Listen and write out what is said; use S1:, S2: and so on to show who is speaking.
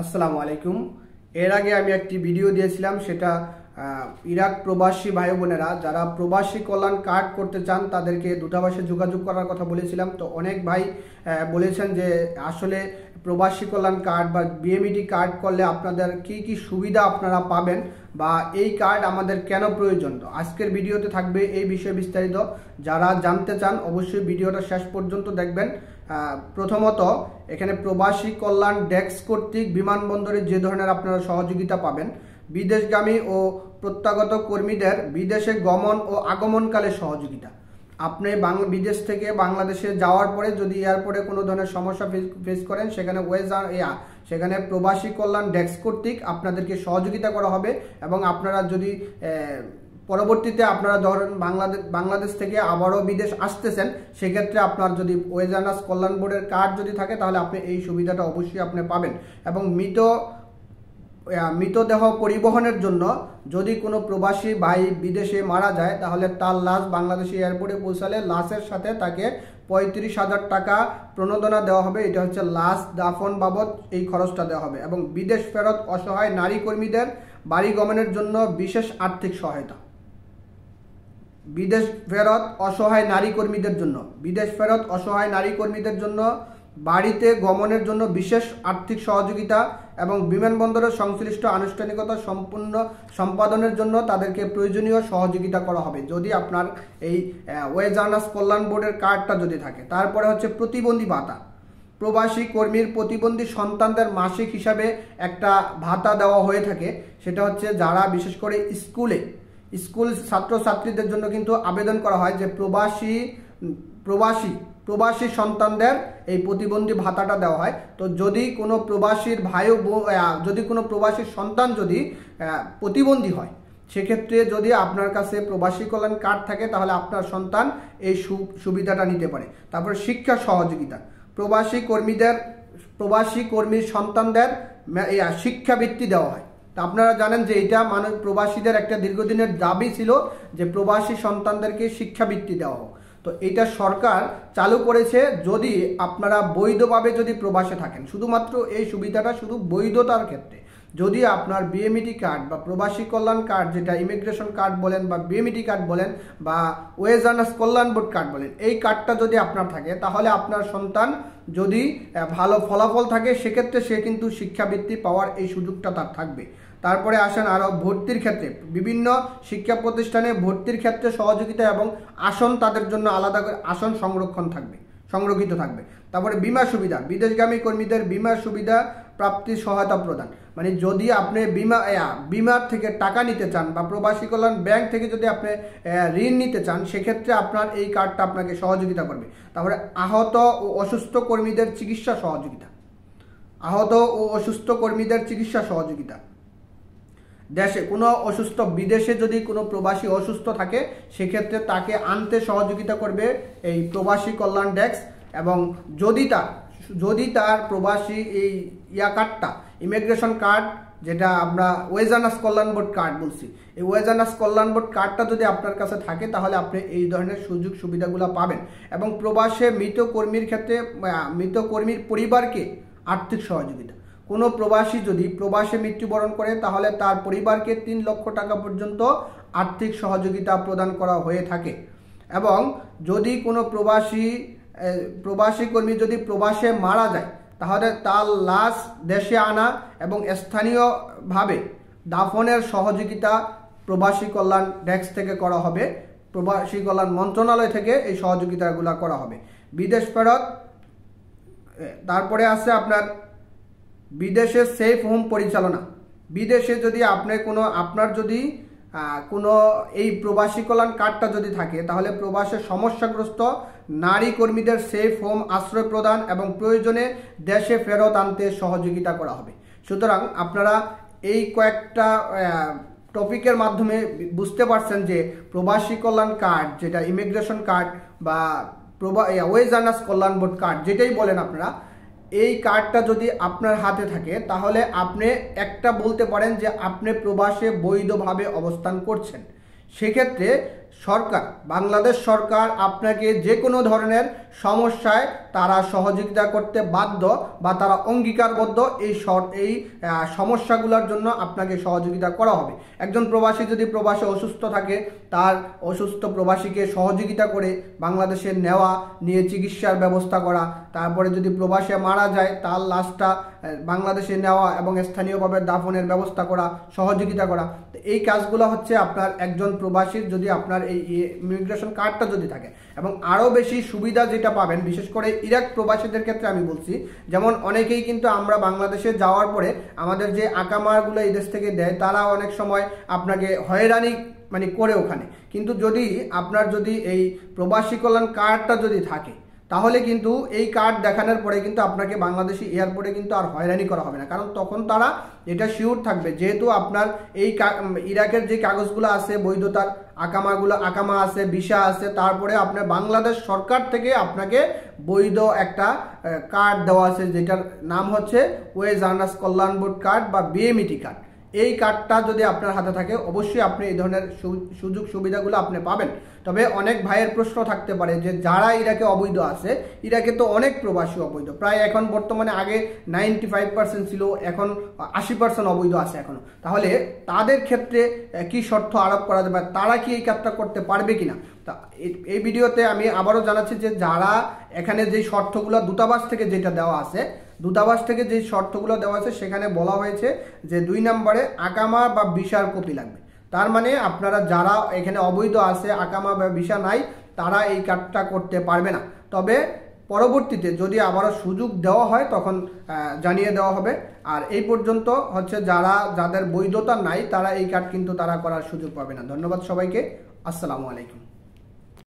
S1: আসসালামু আলাইকুম। এর আগে আমি একটি ভিডিও দিয়েছিলাম, সেটা ইরাক প্রবাসী ভাই বোনেরা যারা প্রবাসী কল্যাণ কার্ড করতে চান তাদেরকে দূতাবাসে যোগাযোগ করার কথা বলেছিলাম। তো অনেক ভাই বলেছেন যে আসলে প্রবাসী কল্যাণ কার্ড বা বিএমইডি কার্ড করলে আপনাদের কি কি সুবিধা আপনারা পাবেন বা এই কার্ড আমাদের কেন প্রয়োজন। তো আজকের ভিডিওতে থাকবে এই বিষয়ে বিস্তারিত। যারা জানতে চান অবশ্যই ভিডিওটা শেষ পর্যন্ত দেখবেন। প্রথমত, এখানে প্রবাসী কল্যাণ ডেস্ক কর্তৃক বিমানবন্দরে যে ধরনের আপনারা সহযোগিতা পাবেন, বিদেশগামী ও প্রত্যাগত কর্মীদের বিদেশে গমন ও আগমনকালে সহযোগিতা। আপনি বিদেশ থেকে বাংলাদেশে যাওয়ার পরে যদি এয়ারপোর্টে কোনো ধরনের সমস্যা ফেস করেন, সেখানে প্রবাসী কল্যাণ ডেস্ক কর্তৃক আপনাদেরকে সহযোগিতা করা হবে। এবং আপনারা যদি পরবর্তীতে আপনারা ধরেন বাংলাদেশ থেকে আবারও বিদেশ আসতেছেন, সেক্ষেত্রে আপনার যদি ওয়েজার্নাস কল্যাণ বোর্ডের কার্ড যদি থাকে তাহলে আপনি এই সুবিধাটা অবশ্যই আপনি পাবেন। এবং মৃতদেহ পরিবহনের জন্য যদি কোনো প্রবাসী ভাই বিদেশে মারা যায় তাহলে তার লাশ বাংলাদেশি এয়ারপোর্টে পৌঁছালে লাশের সাথে তাকে 35,000 টাকা প্রণোদনা দেওয়া হবে। এটা হচ্ছে লাশ দাফন বাবদ এই খরচটা দেওয়া হবে। এবং বিদেশ ফেরত অসহায় নারী কর্মীদের বাড়ি গমনের জন্য বিশেষ আর্থিক সহায়তা। বিদেশ ফেরত অসহায় নারী কর্মীদের জন্য বাড়িতে গমনের জন্য বিশেষ আর্থিক সহযোগিতা এবং বিমানবন্দরের সংশ্লিষ্ট আনুষ্ঠানিকতা সম্পাদনের জন্য তাদেরকে প্রয়োজনীয় সহযোগিতা করা হবে যদি আপনার এই ওয়েজার্নাস কল্যাণ বোর্ডের কার্ডটা যদি থাকে। তারপরে হচ্ছে প্রতিবন্ধী ভাতা। প্রবাসী কর্মীর প্রতিবন্ধী সন্তানদের মাসিক হিসাবে একটা ভাতা দেওয়া হয়ে থাকে। সেটা হচ্ছে যারা বিশেষ করে স্কুল ছাত্রছাত্রীদের জন্য কিন্তু আবেদন করা হয় যে প্রবাসী সন্তানদের এই প্রতিবন্ধী ভাতাটা দেওয়া হয়। তো যদি কোনো প্রবাসীর সন্তান যদি প্রতিবন্ধী হয়, সেক্ষেত্রে যদি আপনার কাছে প্রবাসী কল্যাণ কার্ড থাকে তাহলে আপনার সন্তান এই সুবিধাটা নিতে পারে। তারপর শিক্ষা সহযোগিতা। প্রবাসী কর্মীর সন্তানদের শিক্ষাবৃত্তি দেওয়া হয়। তা আপনারা জানেন যে এটা প্রবাসীদের একটা দীর্ঘদিনের দাবি ছিল যে প্রবাসী সন্তানদেরকে শিক্ষাবৃত্তি দেওয়া হোক। তো এটা সরকার চালু করেছে যদি আপনারা বৈধভাবে যদি প্রবাসে থাকেন। শুধুমাত্র এই সুবিধাটা শুধু বৈধতার ক্ষেত্রে। যদি আপনার বিএমইডি কার্ড বা প্রবাসী কল্যাণ কার্ড, যেটা ইমিগ্রেশন কার্ড বলেন বা বিএমইডি কার্ড বলেন বা ওয়েজার্নাস কল্যাণ বোর্ড কার্ড বলেন, এই কার্ডটা যদি আপনার থাকে তাহলে আপনার সন্তান যদি ভালো ফলাফল থাকে সেক্ষেত্রে সে কিন্তু শিক্ষাবৃত্তি পাওয়ার এই সুযোগটা তার থাকবে। তারপরে আসেন আরও ভর্তির ক্ষেত্রে, বিভিন্ন শিক্ষা প্রতিষ্ঠানে ভর্তির ক্ষেত্রে সহযোগিতা এবং আসন তাদের জন্য আলাদা করে আসন সংরক্ষিত থাকবে। তারপরে বীমা সুবিধা। বিদেশগামী কর্মীদের বীমা সুবিধা প্রাপ্তির সহায়তা প্রদান। মানে যদি আপনি বিমার থেকে টাকা নিতে চান বা প্রবাসী কল্যাণ ব্যাংক থেকে যদি আপনি ঋণ নিতে চান, সেক্ষেত্রে আপনার এই কার্ডটা আপনাকে সহযোগিতা করবে। তারপরে আহত ও অসুস্থ কর্মীদের চিকিৎসা সহযোগিতা। বিদেশে যদি কোনো প্রবাসী অসুস্থ থাকে সেক্ষেত্রে তাকে আনতে সহযোগিতা করবে এই প্রবাসী কল্যাণ ডেস্ক। এবং যদি তার প্রবাসী এই কার্ডটা ইমিগ্রেশন কার্ড, যেটা আমরা ওয়েজার্নাস কল্যাণ বোর্ড কার্ড বলছি, এই ওয়েজার্নাস কল্যাণ বোর্ড কার্ডটা যদি আপনার কাছে থাকে তাহলে আপনি এই ধরনের সুযোগ সুবিধাগুলো পাবেন। এবং প্রবাসে মৃত কর্মীর পরিবারকে আর্থিক সহযোগিতা। কোনো প্রবাসী যদি প্রবাসে মৃত্যুবরণ করে তাহলে তার পরিবারকে 3 লক্ষ টাকা পর্যন্ত আর্থিক সহযোগিতা প্রদান করা হয়ে থাকে। এবং যদি কোনো প্রবাসী কর্মী যদি প্রবাসে মারা যায় তাহলে তার লাশ দেশে আনা এবং স্থানীয়ভাবে দাফনের সহযোগিতা প্রবাসী কল্যাণ ডেস্ক থেকে করা হবে। প্রবাসী কল্যাণ মন্ত্রণালয় থেকে এই সহযোগিতাগুলো করা হবে। বিদেশ ফেরত। তারপরে আছে আপনার বিদেশে সেফ হোম পরিচালনা। বিদেশে যদি আপনার যদি কোনো এই প্রবাসী কল্যাণ কার্ডটা যদি থাকে তাহলে প্রবাসে সমস্যাগ্রস্ত নারী কর্মীদের সেফ হোম আশ্রয় প্রদান এবং প্রয়োজনে দেশে ফেরত আনতে সহযোগিতা করা হবে। সুতরাং আপনারা এই কয়েকটা টপিকের মাধ্যমে বুঝতে পারছেন যে প্রবাসী কল্যাণ কার্ড, যেটা ইমিগ্রেশন কার্ড বা ওয়েজার্নাস কল্যাণ বোর্ড কার্ড যেটাই বলেন আপনারা, এই কার্ডটা যদি আপনার হাতে থাকে তাহলে আপনি একটা বলতে পারেন যে আপনি প্রবাসে বৈধভাবে অবস্থান করছেন। সেক্ষেত্রে সরকার, বাংলাদেশ সরকার আপনাকে যে কোনো ধরনের সমস্যায় তারা সহযোগিতা করতে বাধ্য বা তারা অঙ্গীকারবদ্ধ এই সমস্যাগুলোর জন্য আপনাকে সহযোগিতা করা হবে। একজন প্রবাসী যদি প্রবাসে অসুস্থ থাকে, তার অসুস্থ প্রবাসীকে সহযোগিতা করে বাংলাদেশে নেওয়া, নিয়ে চিকিৎসার ব্যবস্থা করা, তারপরে যদি প্রবাসে মারা যায় তার লাশটা বাংলাদেশে নেওয়া এবং স্থানীয়ভাবে দাফনের ব্যবস্থা করা, সহযোগিতা করা। এই কাজগুলো হচ্ছে আপনার একজন প্রবাসীর যদি আপনার এই ইমিগ্রেশন কার্ডটা যদি থাকে। এবং আরও বেশি সুবিধা যেটা পাবেন, বিশেষ করে ইরাক প্রবাসীদের ক্ষেত্রে আমি বলছি, যেমন অনেকেই কিন্তু আমরা বাংলাদেশে যাওয়ার পরে আমাদের যে আকামাগুলো এই দেশ থেকে দেয়, তারা অনেক সময় আপনাকে হয়রানি করে ওখানে। কিন্তু যদি আপনার যদি এই প্রবাসী কল্যাণ কার্ডটা যদি থাকে, তাহলে কিন্তু এই কার্ড দেখানোর পরে কিন্তু আপনাকে বাংলাদেশি এয়ারপোর্টে কিন্তু আর হয়রানি করা হবে না। কারণ তখন তারা এটা শিওর থাকবে, যেহেতু আপনার এই ইরাকের যে কাগজগুলো আছে, বৈধতার আকামা আছে, ভিসা আছে, তারপরে আপনার বাংলাদেশ সরকার থেকে আপনাকে বৈধ একটা কার্ড দেওয়া আছে, যেটার নাম হচ্ছে ওয়েজ আর্নার্স কল্যাণ বোর্ড কার্ড বা বিএমইটি কার্ড। এই কার্ডটা যদি আপনার হাতে থাকে, অবশ্যই আপনি এই ধরনের সুযোগ সুবিধাগুলো আপনি পাবেন। তবে অনেক ভাইয়ের প্রশ্ন থাকতে পারে যে যারা ইরাকে অবৈধ আছে, ইরাকে তো অনেক প্রবাসী অবৈধ, প্রায় এখন বর্তমানে আগে 95% ছিল, এখন 80% অবৈধ আছে এখনো। তাহলে তাদের ক্ষেত্রে কি শর্ত আরোপ করা যাবে, তারা কি এই কাজটা করতে পারবে কিনা? তা এই ভিডিওতে আমি আবারও জানাচ্ছি যে যারা এখানে যে শর্তগুলো দূতাবাস থেকে যেটা দেওয়া আছে, দূতাবাস থেকে যে শর্তগুলো দেওয়া আছে সেখানে বলা হয়েছে যে 2 নম্বরে আকামা বা ভিসার কপি লাগবে। তার মানে আপনারা যারা এখানে অবৈধ আছে, আকামা বা ভিসা নাই, তারা এই কাজটা করতে পারবে না। তবে পরবর্তীতে যদি আবারও সুযোগ দেওয়া হয় তখন জানিয়ে দেওয়া হবে। আর এই পর্যন্ত হচ্ছে যাদের বৈধতা নাই, তারা এই কাজ কিন্তু তারা করার সুযোগ পাবে না। ধন্যবাদ সবাইকে। আসসালামু আলাইকুম।